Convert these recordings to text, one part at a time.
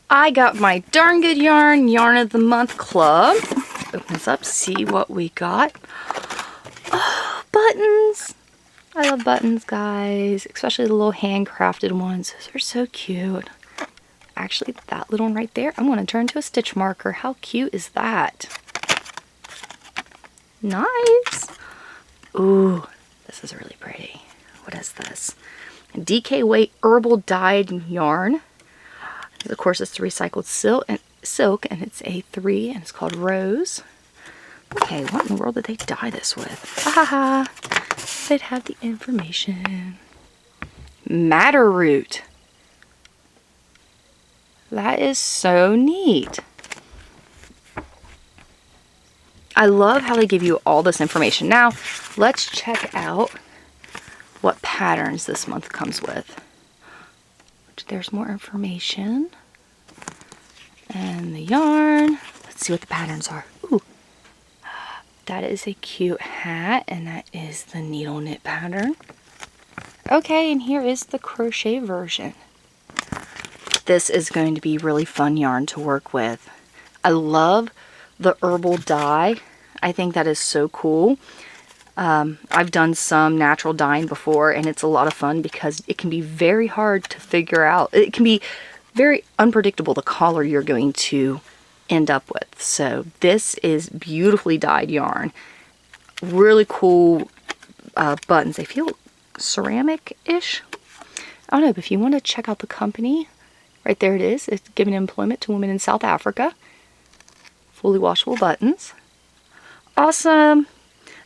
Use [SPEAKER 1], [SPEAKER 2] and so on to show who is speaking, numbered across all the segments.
[SPEAKER 1] I got my Darn Good Yarn of the Month Club. Open this up, see what we got. Oh, buttons. I love buttons, guys, especially the little handcrafted ones. Those are so cute. Actually, that little one right there, I'm going to turn to a stitch marker. How cute is that? Nice. Ooh, this is really pretty. What is this? DK Weight Herbal Dyed Yarn. Of course, it's recycled silk, and it's a 3, and it's called Rose. Okay, what in the world did they dye this with? Ha ha ha. They'd have the information. Madder Root. That is so neat. I love how they give you all this information. Now, let's check out what patterns this month comes with. There's more information. And the yarn. Let's see what the patterns are. Ooh. That is a cute hat, and that is the needle knit pattern. Okay, and here is the crochet version. This is going to be really fun yarn to work with. I love the herbal dye. I think that is so cool. I've done some natural dyeing before, and it's a lot of fun because it can be very hard to figure out. It can be very unpredictable, the color you're going to end up with. So this is beautifully dyed yarn. Really cool buttons. They feel ceramic-ish. I don't know, but if you want to check out the company, right there it is. It's giving employment to women in South Africa. Fully washable buttons. Awesome.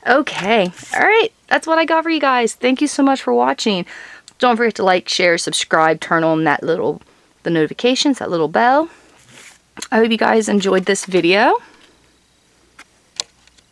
[SPEAKER 1] Okay, alright, that's what I got for you guys. Thank you so much for watching. Don't forget to like, share, subscribe, turn on the notifications, that little bell. I hope you guys enjoyed this video.